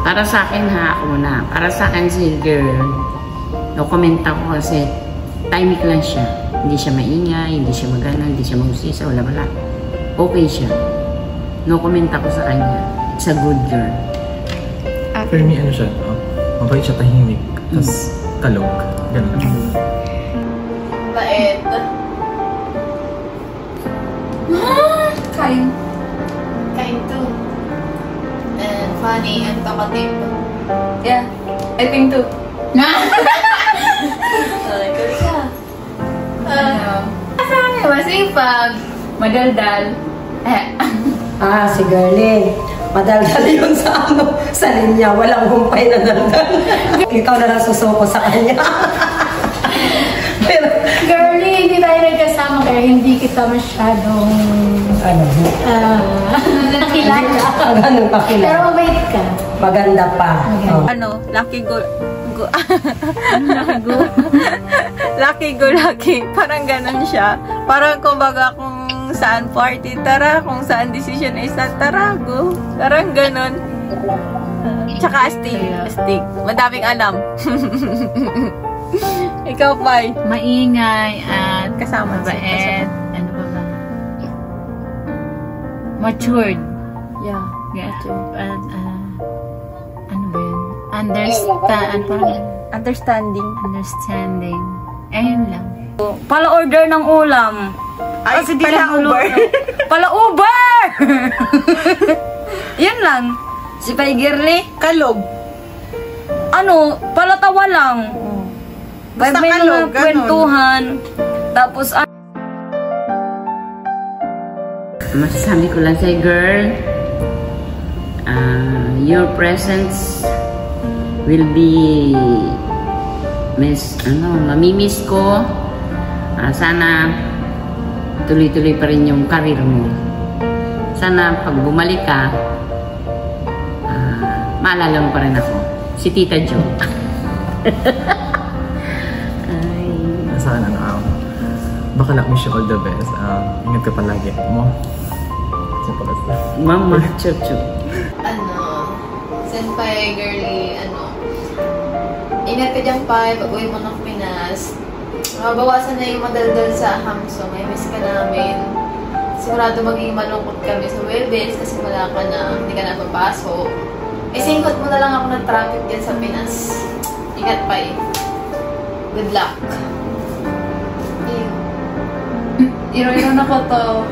Para sa akin ha, ako na. Para sa akin si girl, no comment ako kasi timing lang siya. Hindi siya maingay, hindi siya magana, hindi siya magusisa, wala. Okay siya. No comment ako sa kanya. It's a good girl. For me, ano siya, mabait siya, tahimik. Tapos kalog. Ganun. Bait. Kind. Kind too. And funny and talkative. Yeah, I think too. Good siya. Sa akin, masipag. Madaldal. Si Girlie. Madaldal yun sa linya. Walang humpay na daldal. Ikaw na lang susuko sa kanya. Girlie, hindi tayo nagkasama kaya hindi kita masyadong nakilala. Ganun kakilala. Pero mabait ka. Maganda pa. Lucky go. Lucky. Parang ganun siya. Parang kumbaga kung saan party, tara. Kung saan decision is tara, go. Parang ganun. Tsaka astig. Madaming alam. Ikaw, Pai. Maingay at kasama mabait. Ano ba ba? Matured. Yeah. At, ano ba yun? Understanding. Ayun lang. Pala-order ng ulam. Ay, pala-Uber. Pala-Uber! Yun lang. Si Pai Girlie. Kalog. Palatawa lang. May mga kwentuhan. Tapos, Masasabi ko lang sa'yo, girl, your presence will be mamimiss ko. Sana tuloy-tuloy pa rin yung career mo. Sana pag bumalik ka, maalala mo pa rin ako. Si Tita Jo. Sana baka lang wish you all the best. Ingat ka palagi mo. Mama, chuchu. Senpai, Girlie, ingat ka dyan, Pai, pag-uwi mo ng Pinas. Mabawasan na yung madaldal sa Hamso. May miss ka namin. Sigurado magiging malungkot kami sa Webes kasi wala ka na, hindi ka na papasok. Singkot mo na lang ako ng traffic dyan sa Pinas. Ingat, Pai. Good luck. Iro-iro na ko to.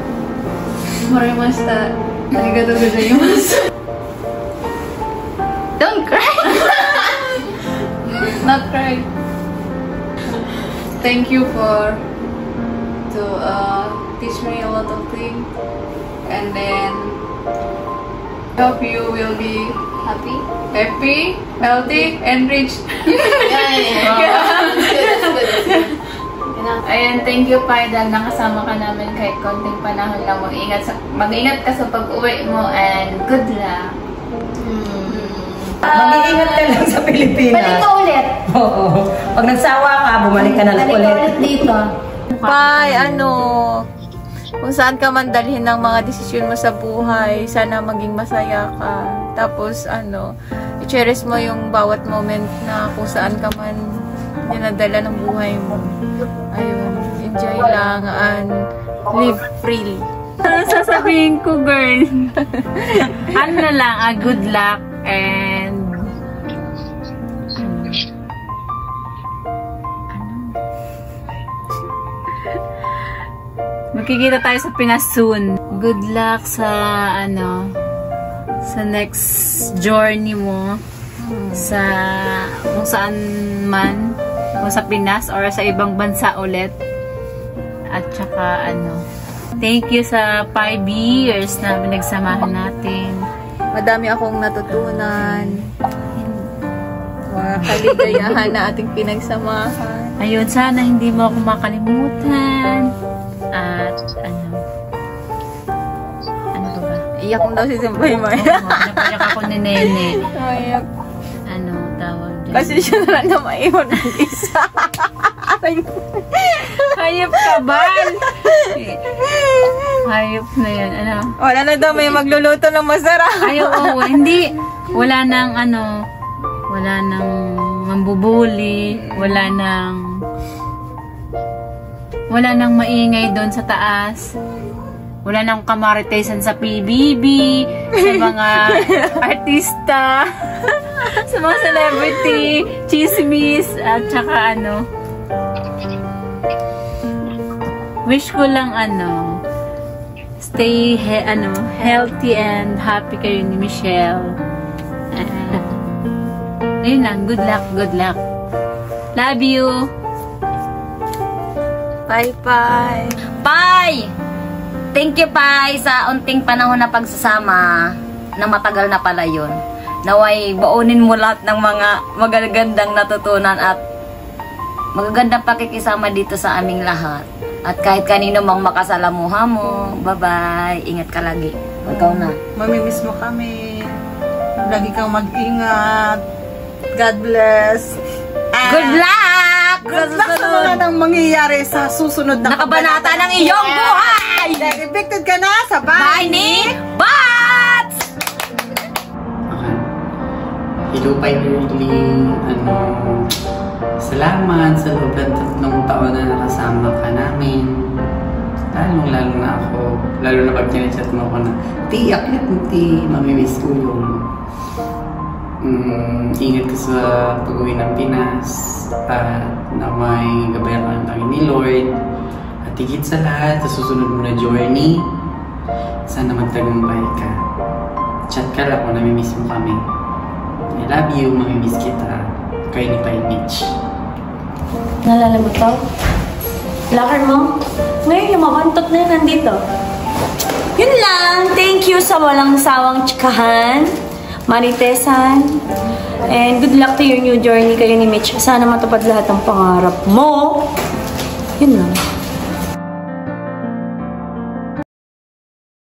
Morimashita. Arigatou gozaimasu. Don't cry! Not cry. Thank you to teach me a lot of things. And then hope you will be happy, healthy, and rich. Ayan, thank you, Pai, dahil nakasama ka namin kahit konting panahon lang. Mag-ingat ka sa pag-uwi mo and good luck. Mag-iingat ka lang sa Pilipinas. Balik ka ulit. Oo. Pag nagsawa ka, bumalik ka na lang ulit. Balik ka ulit dito. Pai, kung saan ka man dalhin ng mga desisyon mo sa buhay, sana maging masaya ka. Tapos, i-cherish mo yung bawat moment na kung saan ka man dinadala ng buhay mo. Ayun, enjoy lang and live freely. ano sasabihin ko, girl? Good luck and magkikita tayo sa Pinas soon. Good luck sa sa next journey mo sa kung saan man, kung sa Pinas or sa ibang bansa ulit. At saka thank you sa 5 years na pinagsamahan natin. Madami akong natutunan. Mga kaligayahan na ating pinagsamahan. Ayun, sana hindi mo ako makalimutan. At ano ba? Iyak mo daw si Senpai Maya. Napayak ako ni Nene. Iyak. Tawag dyan? Kasi siya na lang na maiwan ng isa. Hayop ka ba? Hayop na yan. Wala na daw may magluluto ng masarap. Ayaw, hindi. wala nang wala nang mambubuli, wala nang maingay doon sa taas. Wala nang kamaritesan sa PBB, sa mga artista, sa mga celebrity, chismis, at saka wish ko lang stay healthy and happy kayo ni Michelle. Ayun lang, good luck, good luck. Love you. Bye-bye. Bye! Thank you, Pai, sa unting panahon na pagsasama na matagal na pala yun. Naway, baunin mo lahat ng mga magagandang natutunan at magagandang pakikisama dito sa aming lahat. At kahit kanino mang makasalamuha mo. Bye-bye. Ingat ka lagi. Ikaw na. Mamimiss mo kami. Lagi kang mag-ingat. God bless. Good luck! Good luck sa mga nang mangyayari sa susunod na kabanata ng iyong buhay! Dahil evicted ka na sa bahay ni Bats! Hilupay Girlie, salamat sa loob ng 3 taon na nakasama ka namin. Lalo na ako, lalo na pag chat mo ako na, Ti, akit mo, Ti, mamimiss ko yung ingat ka sa pag-uwi ng Pinas at na may gabayan ka ng ni Lord. At higit sa lahat, sa susunod mo na journey, sana magtagumpay ka. Chat ka lang kung namimiss mo kami. I love you, mamimiss kita. Kayo ni Pai Mitch. Nalala mo to? Locker mo? Ngayon yung mabantot na yun nandito. Yun lang. Thank you sa walang sawang tsikahan, maritesan, and good luck to your new journey kayo ni Mitch. Sana matupad lahat ng pangarap mo. Yun lang.